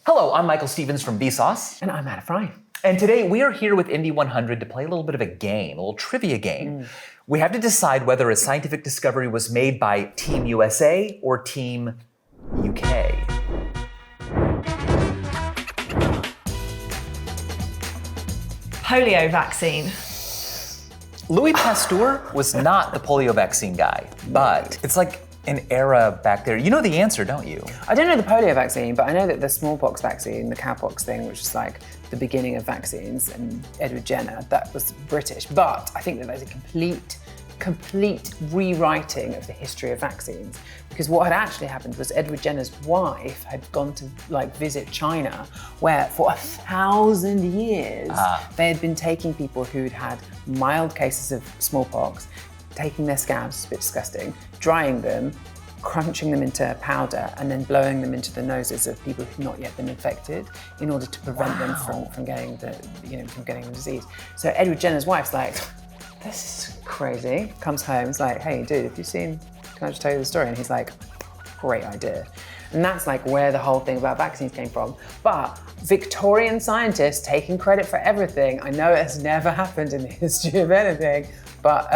Hello, I'm Michael Stevens from Vsauce. And I'm Hannah Fry. And today we are here with Indy 100 to play a little bit of a game, a little trivia game. We have to decide whether a scientific discovery was made by Team USA or Team UK. Polio vaccine. Louis Pasteur was not the polio vaccine guy, but it's like an era back there. You know the answer, don't you? I don't know the polio vaccine, but I know that the smallpox vaccine, the cowpox thing, which is like the beginning of vaccines, and Edward Jenner, that was British. But I think that there's a complete rewriting of the history of vaccines, because what had actually happened was Edward Jenner's wife had gone to visit China, where for 1,000 years they had been taking people who'd had mild cases of smallpox, taking their scabs, it's a bit disgusting, drying them, crunching them into powder, and then blowing them into the noses of people who've not yet been infected in order to prevent them from getting the disease. So Edward Jenner's wife's like, this is crazy. Comes home, is like, hey dude, have you seen, can I just tell you the story? And he's like, great idea. And that's like where the whole thing about vaccines came from. But Victorian scientists taking credit for everything. I know it has never happened in the history of anything, but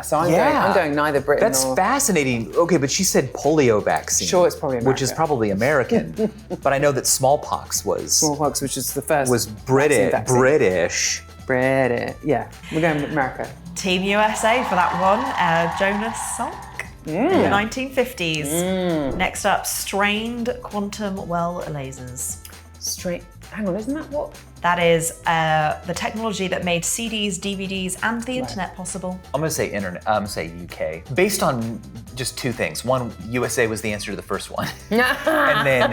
so I'm going neither Britain That's fascinating. Okay, but she said polio vaccine. Sure, it's probably American. Which is probably American. But I know that smallpox was... Smallpox, which is the first... Was British. Yeah, we're going with America. Team USA for that one. Jonas Salk in the 1950s. Next up, strained quantum well lasers. Hang on, isn't that what? That is the technology that made CDs, DVDs, and the internet possible. I'm gonna say internet. I'm gonna say UK. Based on just two things. One, USA was the answer to the first one, and then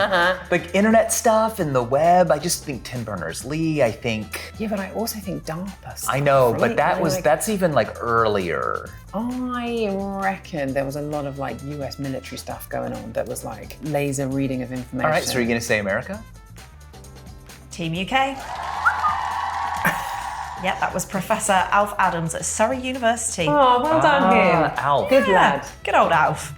like internet stuff and the web. I just think Tim Berners-Lee. I think. Yeah, but I also think DARPA stuff. I know, right? but that's even like earlier. I reckon there was a lot of like US military stuff going on that was like laser reading of information. All right, so are you gonna say America? Team UK. Yep, that was Professor Alf Adams at Surrey University. Oh, well done him. Alf. Good lad. Good old Alf.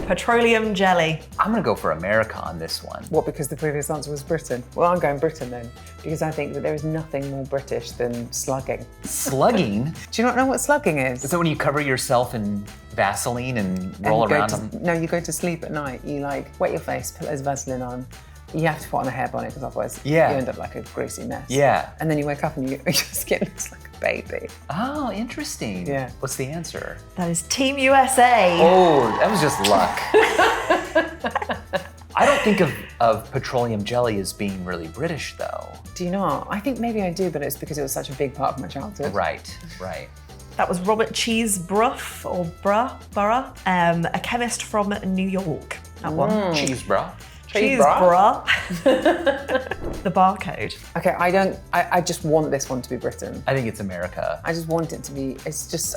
Petroleum jelly. I'm gonna go for America on this one. What, because the previous answer was Britain? Well, I'm going Britain then, because I think that there is nothing more British than slugging. Slugging? Do you not know what slugging is? Is that when you cover yourself in Vaseline and roll around? No, you go to sleep at night. You like wet your face, put loads of Vaseline on. You have to put on a hair bonnet because otherwise you end up like a greasy mess. Yeah. And then you wake up and your skin looks like a baby. Oh, interesting. Yeah. What's the answer? That is Team USA. Oh, that was just luck. I don't think of petroleum jelly as being really British though. Do you not? I think maybe I do, but it's because it was such a big part of my childhood. Right. That was Robert Cheeseborough, or Burrough, a chemist from New York. That one. Cheeseborough. Cheeseborough. The barcode. Okay, I just want this one to be Britain. I think it's America. I just want it to be,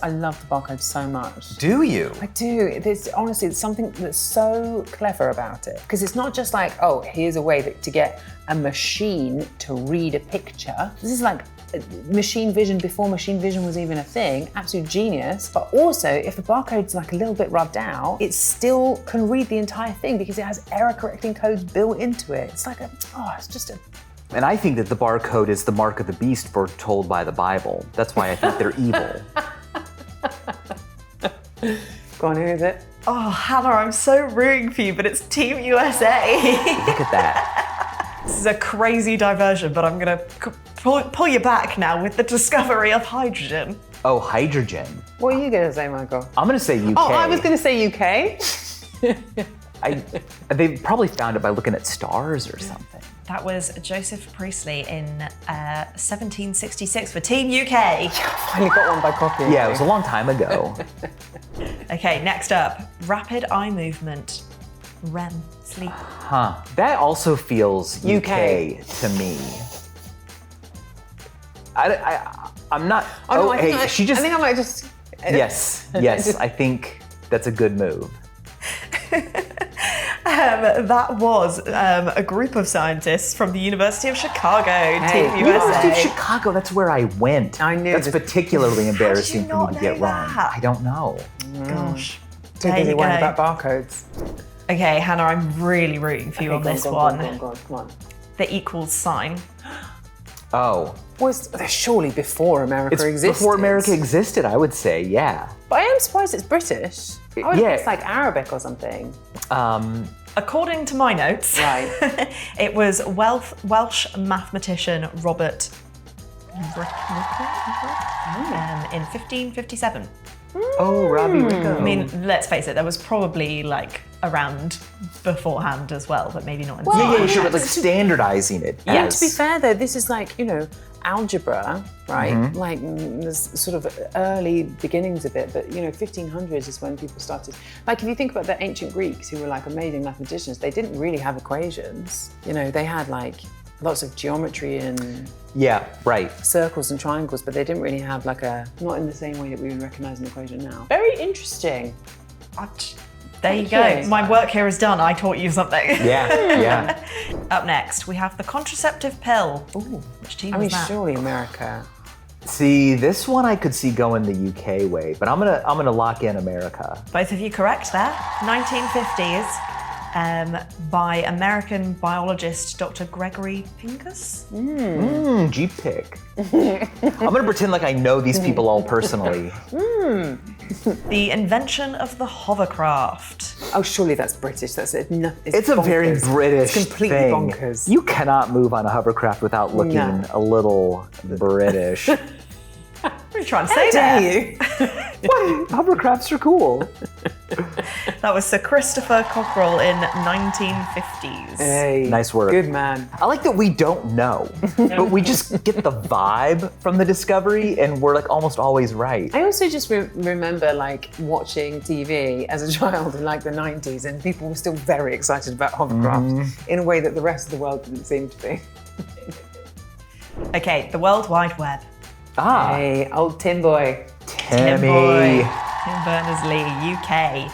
I love the barcode so much. Do you? I do. Honestly, it's something that's so clever about it. Because it's not just like, oh, here's a way to get a machine to read a picture. This is like machine vision before machine vision was even a thing. Absolute genius. But also, if the barcode's like a little bit rubbed out, it still can read the entire thing because it has error correcting codes built into it. It's like it's just a... And I think that the barcode is the mark of the beast foretold by the Bible. That's why I think they're evil. Go on, who is it? Oh, Hannah, I'm so rooting for you, but it's Team USA. Look at that. This is a crazy diversion, but I'm gonna pull you back now with the discovery of hydrogen. Oh, hydrogen. What are you gonna say, Michael? I'm gonna say UK. Oh, I was gonna say UK. They probably found it by looking at stars or something. That was Joseph Priestley in 1766 for Team UK. I finally got one by copying. Yeah, it was a long time ago. Okay, next up, rapid eye movement. REM, sleep. Huh. That also feels UK to me. I'm not. I think I might just. Yes, I think that's a good move. That was a group of scientists from the University of Chicago, Team USA. University of Chicago, that's where I went. I knew. That's particularly embarrassing for me not to get know wrong. that? I don't know. Gosh. Too busy worrying about barcodes. Okay, Hannah, I'm really rooting for you on this one. Go on, come on. The equals sign. Oh. Was surely before America existed? Before America existed, I would say, yeah. But I am surprised it's British. I would think it's like Arabic or something. According to my notes, Right. it was Welsh mathematician Robert in 1557. Oh, Robbie Rico. I mean, let's face it, there was probably like around beforehand as well, but maybe not in yeah, sure, but like standardizing it. Yeah, to be fair though, this is like, algebra, right? Like there's sort of early beginnings of it, but 1500s is when people started. Like if you think about the ancient Greeks who were like amazing mathematicians, they didn't really have equations. They had like lots of geometry and circles and triangles, but they didn't really have like not in the same way that we would recognize an equation now. Very interesting. There you go. My work here is done. I taught you something. Yeah. Up next, we have the contraceptive pill. Ooh, which team was that? Surely America. See, this one I could see going the UK way, but I'm gonna lock in America. Both of you correct there. 1950s. By American biologist Dr. Gregory Pincus. Jeep pick. I'm gonna pretend like I know these people all personally. The invention of the hovercraft. Oh, surely that's British. It's a very British It's completely thing. bonkers. You cannot move on a hovercraft without looking a little British. What are you trying to say there? you? What? Hovercrafts are cool. That was Sir Christopher Cockerell in 1950s. Hey, nice work. Good man. I like that we don't know, but we just get the vibe from the discovery and we're like almost always right. I also just remember like watching TV as a child in like the 90s and people were still very excited about hovercraft in a way that the rest of the world didn't seem to be. Okay, the World Wide Web. Hey, old Tim Boy. Timmy. Tim Berners-Lee, UK.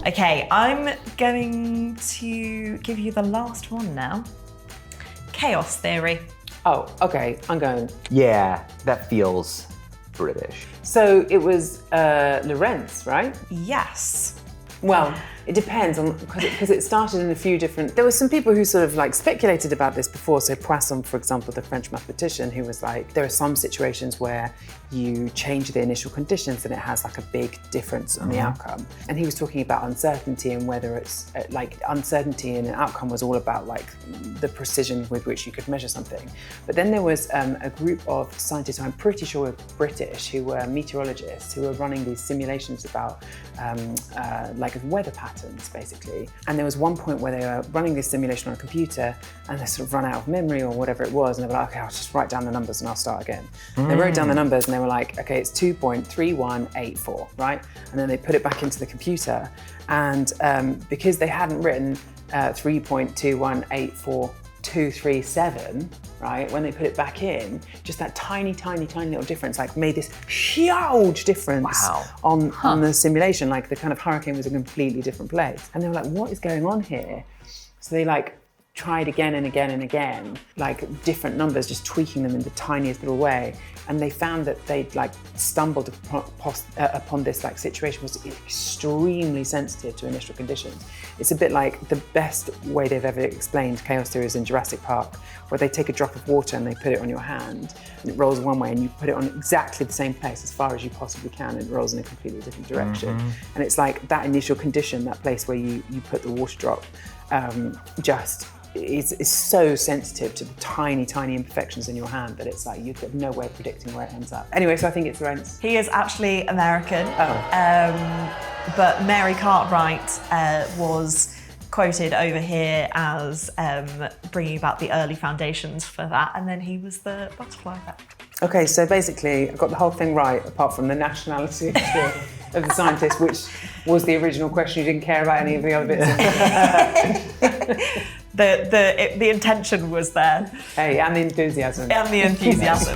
Okay, I'm going to give you the last one now. Chaos theory. Oh, okay, I'm going. Yeah, that feels British. So it was Lorentz, right? Yes. Well, it depends on because it started in a few different. There were some people who sort of like speculated about this before. So Poisson, for example, the French mathematician, who was like, there are some situations where you change the initial conditions and it has like a big difference on the outcome. And he was talking about uncertainty and whether it's like uncertainty in an outcome was all about like the precision with which you could measure something. But then there was a group of scientists who I'm pretty sure were British, who were meteorologists, who were running these simulations about like weather patterns, basically. And there was one point where they were running this simulation on a computer and they sort of run out of memory or whatever it was, and they were like, okay, I'll just write down the numbers and I'll start again. They wrote down the numbers and they were like, okay, it's 2.3184, right? And then they put it back into the computer, and because they hadn't written 3.2184237, right? When they put it back in, just that tiny little difference like made this huge difference on the simulation. Like the kind of hurricane was a completely different place. And they were like, what is going on here? So they like tried again and again and again, like different numbers, just tweaking them in the tiniest little way. And they found that they'd like stumbled upon this like situation was extremely sensitive to initial conditions. It's a bit like the best way they've ever explained chaos theory is in Jurassic Park, where they take a drop of water and they put it on your hand and it rolls one way and you put it on exactly the same place as far as you possibly can and it rolls in a completely different direction. And it's like that initial condition, that place where you put the water drop, just is so sensitive to the tiny imperfections in your hand that it's like you have no way of predicting where it ends up. Anyway, so I think it's Lorentz. He is actually American. Oh. But Mary Cartwright was quoted over here as bringing about the early foundations for that, and then he was the butterfly effect. Okay, so basically I got the whole thing right apart from the nationality of the scientist, which was the original question. You didn't care about any of the other bits. The intention was there. Hey, and the enthusiasm. And the enthusiasm.